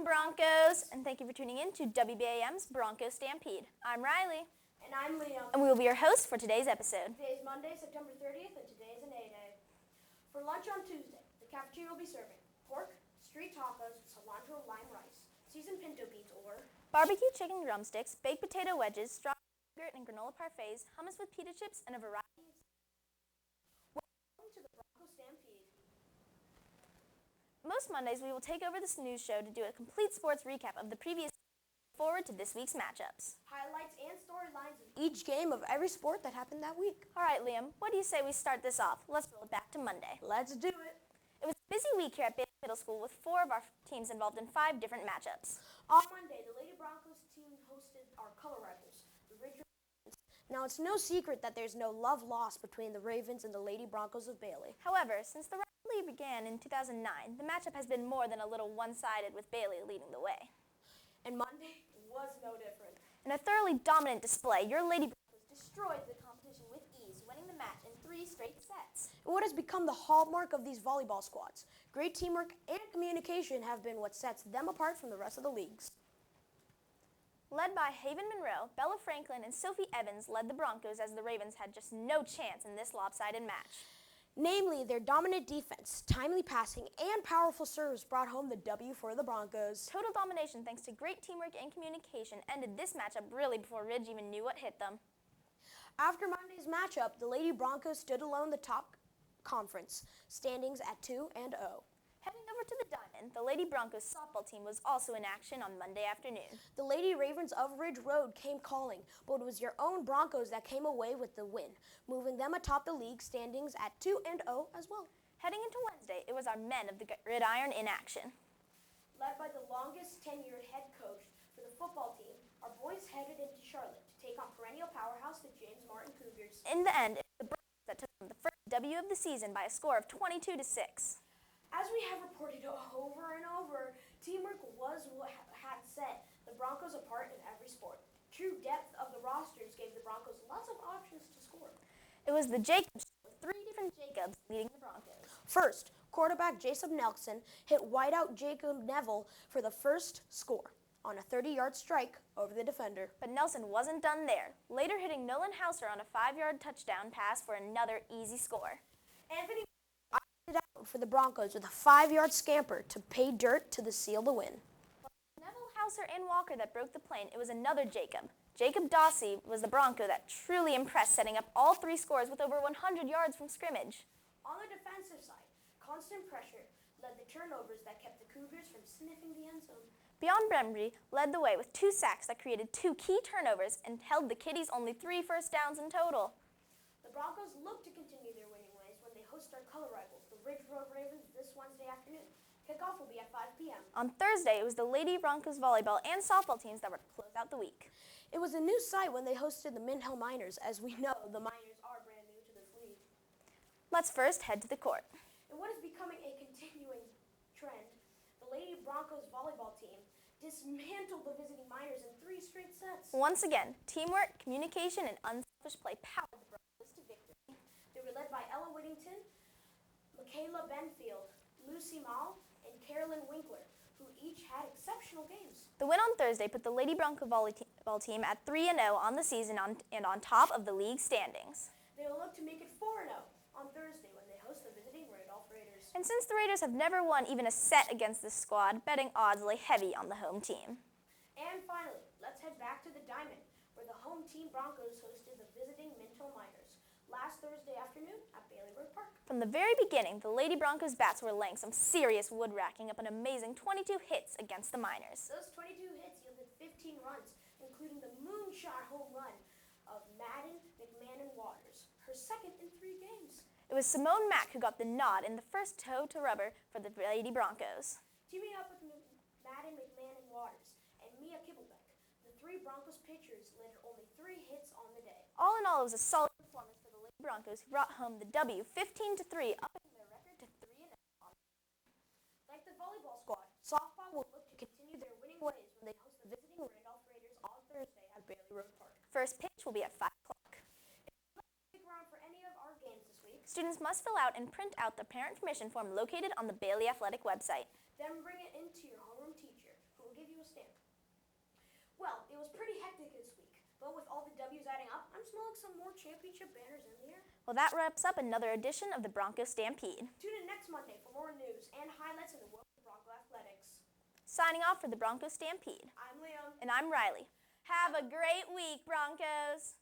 Broncos, and thank you for tuning in to WBAM's Bronco Stampede. I'm Riley. And I'm Liam. And we will be your hosts for today's episode. Today is Monday, September 30th, and today is an A-Day. For lunch on Tuesday, the cafeteria will be serving pork, street tacos with cilantro lime rice, seasoned pinto beans, or barbecue chicken drumsticks, baked potato wedges, strawberry yogurt and granola parfaits, hummus with pita chips, and a variety of... Welcome to the Bronco Stampede. Most Mondays, we will take over this news show to do a complete sports recap of the previous season. Forward to this week's matchups. Highlights and storylines of each game of every sport that happened that week. All right, Liam, what do you say we start this off? Let's roll it back to Monday. Let's do it. It was a busy week here at Bailey Middle School with 4 of our teams involved in 5 different matchups. On Monday, the Lady Broncos team hosted our color rivals, the Ridge Ravens. Now, it's no secret that there's no love lost between the Ravens and the Lady Broncos of Bailey. However, since the rivalry began in 2009, the matchup has been more than a little one-sided with Bailey leading the way. And Monday was no different. In a thoroughly dominant display, your Lady Broncos destroyed the competition with ease, winning the match in 3 straight sets. What has become the hallmark of these volleyball squads? Great teamwork and communication have been what sets them apart from the rest of the leagues. Led by Haven Monroe, Bella Franklin, and Sophie Evans led the Broncos as the Ravens had just no chance in this lopsided match. Namely, their dominant defense, timely passing, and powerful serves brought home the W for the Broncos. Total domination thanks to great teamwork and communication ended this matchup really before Ridge even knew what hit them. After Monday's matchup, the Lady Broncos stood alone in the top conference standings at 2-0. Heading over to the Diamond, the Lady Broncos softball team was also in action on Monday afternoon. The Lady Ravens of Ridge Road came calling, but it was your own Broncos that came away with the win, moving them atop the league standings at 2-0 as well. Heading into Wednesday, it was our men of the Gridiron in action. Led by the longest tenured head coach for the football team, our boys headed into Charlotte to take on perennial powerhouse the James Martin Cougars. In the end, it was the Broncos that took home the first W of the season by a score of 22-6. As we have reported over and over, teamwork was what had set the Broncos apart in every sport. True depth of the rosters gave the Broncos lots of options to score. It was the Jacobs show with 3 different Jacobs leading the Broncos. First, quarterback Jacob Nelson hit wideout Jacob Neville for the first score on a 30-yard strike over the defender. But Nelson wasn't done there, later hitting Nolan Hauser on a 5-yard touchdown pass for another easy score. Anthony it out for the Broncos with a 5-yard scamper to pay dirt to seal the win. Neville, Hauser, and Walker that broke the plane, it was another Jacob. Jacob Dossie was the Bronco that truly impressed, setting up all 3 scores with over 100 yards from scrimmage. On the defensive side, constant pressure led the turnovers that kept the Cougars from sniffing the end zone. Beyond Brembry led the way with 2 sacks that created 2 key turnovers and held the Kitties only 3 first downs in total. The Broncos look to continue their winning ways when they host our color rivals, the Ridge Road Ravens, this Wednesday afternoon. Kickoff will be at 5 p.m. On Thursday, it was the Lady Broncos volleyball and softball teams that were to close out the week. It was a new sight when they hosted the Mint Hill Miners. As we know, the Miners are brand new to this league. Let's first head to the court. In what is becoming a continuing trend, the Lady Broncos volleyball team dismantled the visiting Miners in 3 straight sets. Once again, teamwork, communication, and unselfish play powered the Broncos to victory. They were led by Ella Whittington, Michaela Benfield, Lucy Mall, and Carolyn Winkler, who each had exceptional games. The win on Thursday put the Lady Bronco volleyball team at 3-0 on the season and on top of the league standings. They will look to make it 4-0 on Thursday when they host the visiting Randolph Raiders. And since the Raiders have never won even a set against this squad, betting odds lay heavy on the home team. And finally, let's head back to the Diamond, where the home team Broncos hosted the visiting Mint Hill Miners last Thursday afternoon at Bailey Road Park. From the very beginning, the Lady Broncos bats were laying some serious wood, racking up an amazing 22 hits against the Miners. Those 22 hits yielded 15 runs, including the moonshot home run of Madden, McMahon, and Waters, her second in 3 games. It was Simone Mack who got the nod in the first toe to rubber for the Lady Broncos. Teaming up with Madden, McMahon, and Waters, and Mia Kibblebeck, the 3 Broncos pitchers landed only 3 hits on the day. All in all, it was a solid performance for the Lady Broncos, who brought home the W 15-3, upping their record to 3-0. Like the volleyball squad, softball will look to continue their winning ways when they host the visiting Randolph Raiders on Thursday at Bailey Road Park. First pitch will be at 5 o'clock. Stick around for any of our games this week. Students must fill out and print out the parent permission form located on the Bailey Athletic website. Then bring it into your homeroom teacher, who Well, it was pretty hectic this week, but with all the W's adding up, I'm smelling some more championship banners in the air. Well, that wraps up another edition of the Bronco Stampede. Tune in next Monday for more news and highlights in the world of Bronco athletics. Signing off for the Bronco Stampede. I'm Liam. And I'm Riley. Have a great week, Broncos!